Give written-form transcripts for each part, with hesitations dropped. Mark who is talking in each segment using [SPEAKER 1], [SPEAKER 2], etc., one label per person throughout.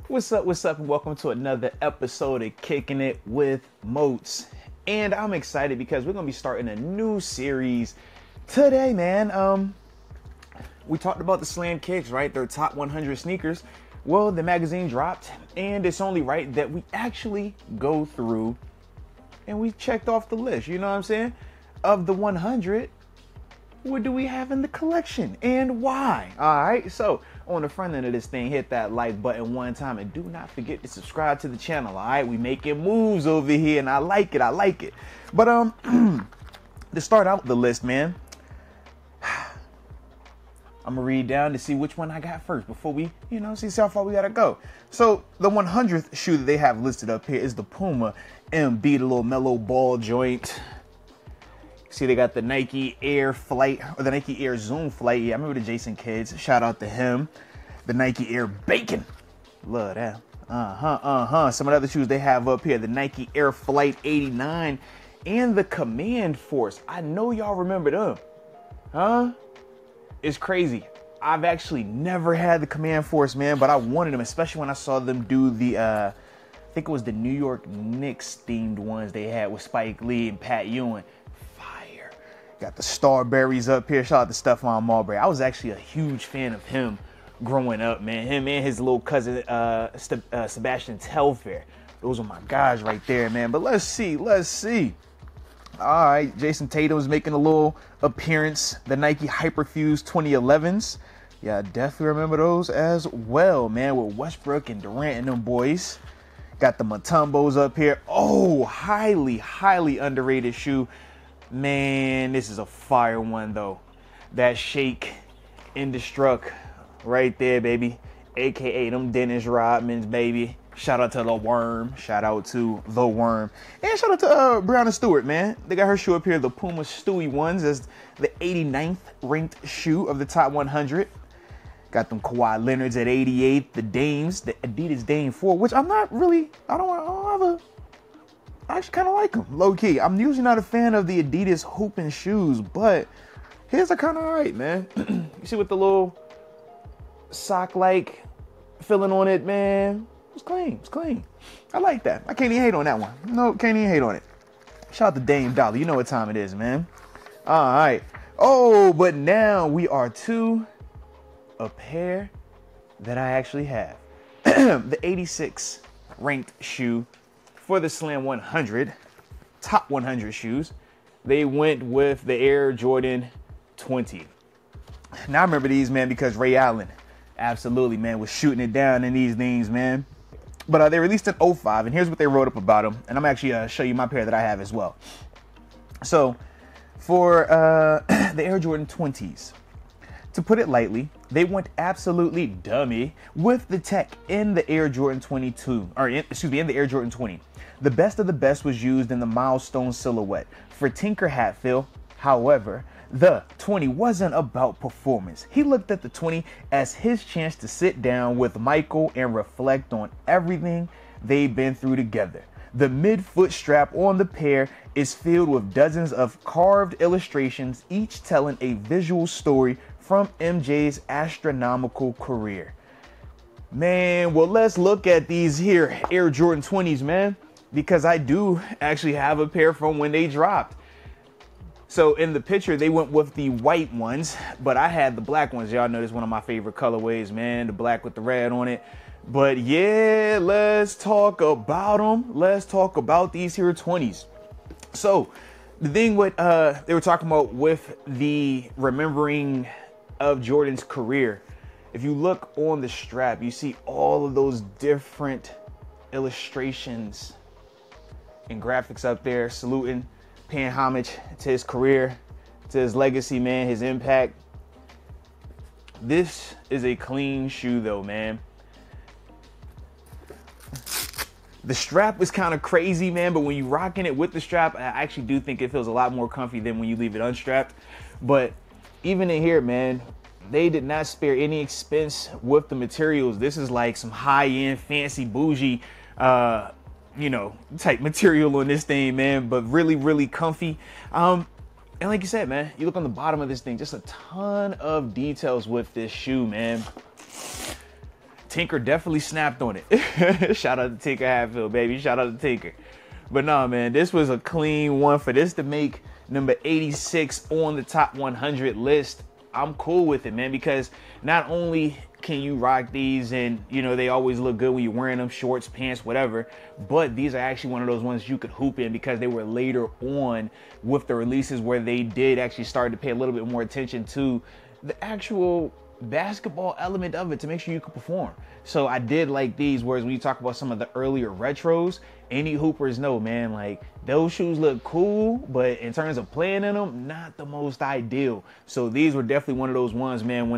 [SPEAKER 1] What's up, and welcome to another episode of Kicking It with Moats. And I'm excited because we're going to be starting a new series today, man. We talked about the SlamKicks, right? Their top 100 sneakers. Well, the magazine dropped, and it's only right that we actually go through and we checked off the list, you know what I'm saying? Of the 100, what do we have in the collection and why? All right, so on the front end of this thing, hit that like button one time and do not forget to subscribe to the channel. All right, we making moves over here and I like it. But to start out the list, man, I'm gonna read down to see which one I got first before we, see how far we gotta go. So the 100th shoe that they have listed up here is the Puma MB, the little mellow ball joint. See, they got the Nike Air Flight, or the Nike Air Zoom Flight. Yeah, I remember the Jason kids. Shout out to him. The Nike Air Bacon. Love that. Some of the other shoes they have up here, the Nike Air Flight 89 and the Command Force. I know y'all remember them. Huh? It's crazy. I've actually never had the Command Force, man, but I wanted them, especially when I saw them do the, I think it was the New York Knicks themed ones they had with Spike Lee and Pat Ewing. Got the Starberries up here. Shout out to Stephon Marbury. I was actually a huge fan of him growing up, man. Him and his little cousin, Sebastian Telfair. Those are my guys right there, man. But let's see. All right, Jason Tatum's making a little appearance. The Nike Hyperfuse 2011s. Yeah, I definitely remember those as well, man, with Westbrook and Durant and them boys. Got the Mutombos up here. Oh, highly underrated shoe. Man, this is a fire one, though. That Shake Indestruct right there, baby. AKA them Dennis Rodmans, baby. Shout out to The Worm. And shout out to Breonna Stewart, man. They got her shoe up here, the Puma Stewie ones. As the 89th ranked shoe of the top 100. Got them Kawhi Leonards at 88. The Dames, the Adidas Dame 4, which I actually kind of like them, low key. I'm usually not a fan of the Adidas hooping shoes, but his are kind of all right, man. You see with the little sock-like filling on it, man. It's clean. I like that. I can't even hate on that one. No, can't even hate on it. Shout out to Dame Dollar. You know what time it is, man. All right. Oh, but now we are to a pair that I actually have. The 86 ranked shoe for the Slam 100, top 100 shoes. They went with the Air Jordan 20. Now I remember these, man, because Ray Allen, absolutely, man, was shooting it down in these things, man. But they released in 05, and here's what they wrote up about them. And I'm actually show you my pair that I have as well. So for the Air Jordan 20s, to put it lightly, they went absolutely dummy with the tech in the Air Jordan 22, in the Air Jordan 20. The best of the best was used in the milestone silhouette for Tinker Hatfield. However, the 20 wasn't about performance. He looked at the 20 as his chance to sit down with Michael and reflect on everything they've been through together. The mid-foot strap on the pair is filled with dozens of carved illustrations, each telling a visual story from MJ's astronomical career. Man, well, let's look at these here Air Jordan 20s, man, because I do actually have a pair from when they dropped. So in the picture, they went with the white ones, but I had the black ones. Y'all know this is one of my favorite colorways, man, the black with the red on it. But yeah, let's talk about them. Let's talk about these here 20s. So the thing with they were talking about with the remembering of Jordan's career, if you look on the strap, you see all of those different illustrations and graphics up there saluting, paying homage to his career, to his legacy, man, his impact. This is a clean shoe though, man. The strap is kind of crazy, man, but when you're rocking it with the strap, I actually do think it feels a lot more comfy than when you leave it unstrapped. But even in here, man, they did not spare any expense with the materials. This is like some high-end, fancy, bougie, type material on this thing, man, but really comfy. And like you said, man, you look on the bottom of this thing, just a ton of details with this shoe, man. Tinker definitely snapped on it. Shout out to Tinker Hatfield, baby. Shout out to Tinker. But no, man, this was a clean one. For this to make number 86 on the top 100 list, I'm cool with it, man, because not only can you rock these and, you know, they always look good when you're wearing them, shorts, pants, whatever, but these are actually one of those ones you could hoop in because they were later on with the releases where they did actually start to pay a little bit more attention to the actual basketball element of it to make sure you could perform. So I did like these, whereas when you talk about some of the earlier retros, any hoopers know, man, like those shoes look cool, but in terms of playing in them, not the most ideal. So these were definitely one of those ones, man,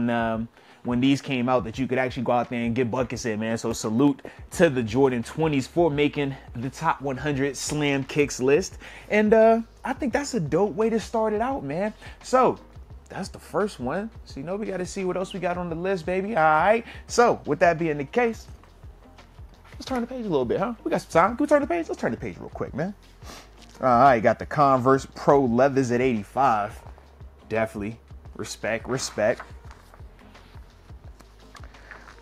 [SPEAKER 1] when these came out that you could actually go out there and get buckets in, man. So salute to the Jordan 20s for making the top 100 SlamKicks list. And I think that's a dope way to start it out, man. So that's the first one. So, you know, we got to see what else we got on the list, baby. All right. So with that being the case, let's turn the page a little bit, huh? We got some time. Can we turn the page? Let's turn the page real quick, man. All right. Got the Converse Pro Leathers at 85. Definitely. Respect.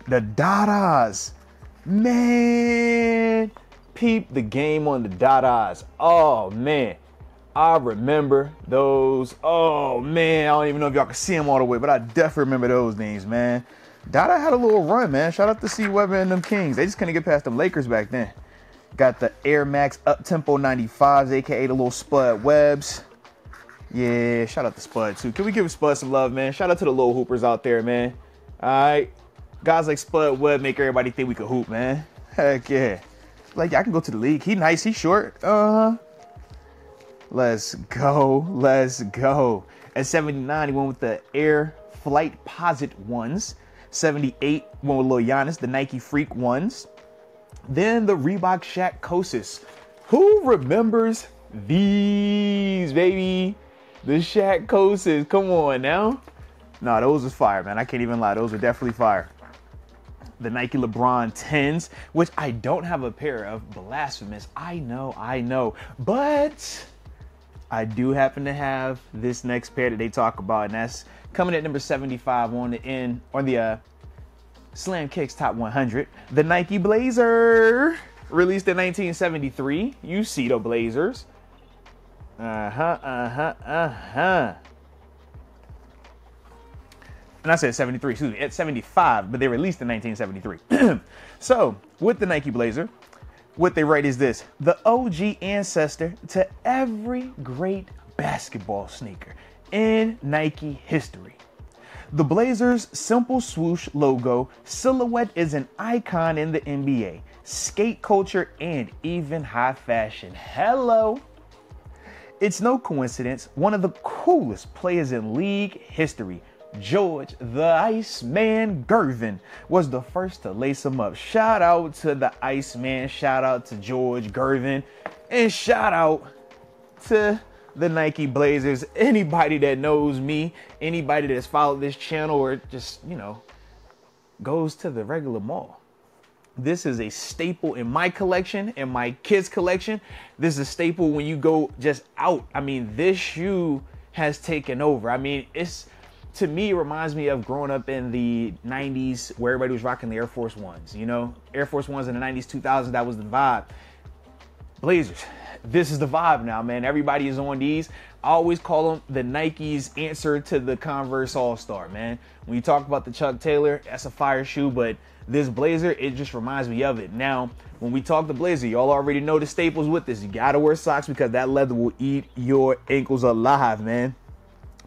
[SPEAKER 1] The Dadas. Man. Peep the game on the Dadas. Oh, man. I remember those. Oh, man. I don't even know if y'all can see them all the way, but I definitely remember those names, man. Dada had a little run, man. Shout out to C. Webber and them Kings. They just couldn't get past them Lakers back then. Got the Air Max Up-Tempo 95s, a.k.a. the little Spud Webs. Yeah, shout out to Spud, too. Can we give Spud some love, man? Shout out to the little hoopers out there, man. All right. Guys like Spud Webb make everybody think we could hoop, man. Heck yeah. Like, I can go to the league. He nice. He short. Let's go. At 79, he went with the Air Flight Posit ones. 78, went with Lil Giannis, the Nike Freak ones. Then the Reebok Shaq Kosis. Who remembers these, baby? The Shaq Kosis. Come on now. No, those was fire, man. I can't even lie. Those were definitely fire. The Nike Lebron 10s, which I don't have a pair of. Blasphemous. I know. But I do happen to have this next pair that they talk about, and that's coming at number 75 on the SlamKicks Top 100. The Nike Blazer, released in 1973. You see the Blazers. And I said 73, excuse me, at 75, but they released in 1973. So, with the Nike Blazer, what they write is this: the OG ancestor to every great basketball sneaker in Nike history. The Blazers' simple swoosh logo silhouette is an icon in the NBA, skate culture, and even high fashion. Hello. It's no coincidence one of the coolest players in league history, George the Iceman Gervin, was the first to lace them up. Shout out to the Iceman, shout out to George Gervin, and shout out to the Nike Blazers. Anybody that knows me, anybody that's followed this channel or just, you know, goes to the regular mall, this is a staple in my collection, in my kids' collection. This is a staple when you go just out. I mean, this shoe has taken over. I mean, to me, it reminds me of growing up in the 90s where everybody was rocking the Air Force Ones, you know? Air Force Ones in the 90s, 2000s, that was the vibe. Blazers, this is the vibe now, man. Everybody is on these. I always call them the Nike's answer to the Converse All-Star, man. When you talk about the Chuck Taylor, that's a fire shoe, but this Blazer, it just reminds me of it. Now, when we talk the Blazer, y'all already know the staples with this. You gotta wear socks because that leather will eat your ankles alive, man.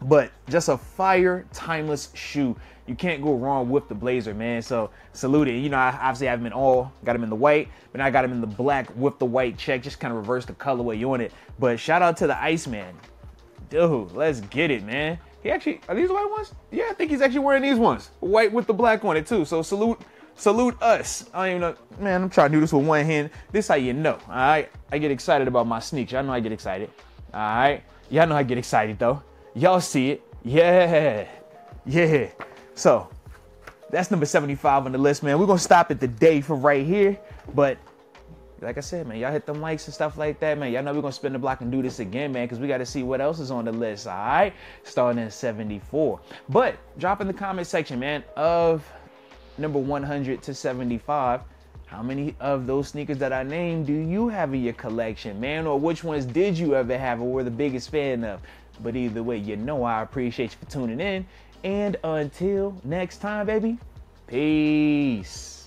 [SPEAKER 1] But just a fire, timeless shoe. You can't go wrong with the Blazer, man. So salute it. You know, I obviously have them in all. Got them in the white, but now I got them in the black with the white check. Just kind of reverse the colorway on it. But shout out to the Iceman. Dude, let's get it, man. He actually, are these white ones? Yeah, I think he's actually wearing these ones. White with the black on it too. So salute us. I don't even know. Man, I'm trying to do this with one hand. This how you know, all right? I get excited about my sneaks. Y'all know I get excited, all right? Y'all know I get excited though. Y'all see it. Yeah. So that's number 75 on the list, man. We're going to stop it today for right here. But like I said, man, y'all hit them likes and stuff like that, man. Y'all know we're going to spin the block and do this again, man, because we got to see what else is on the list, all right? Starting at 74. But drop in the comment section, man, of number 100 to 75. How many of those sneakers that I named do you have in your collection, man? Or which ones did you ever have or were the biggest fan of? But either way, you know I appreciate you for tuning in. And until next time, baby, peace.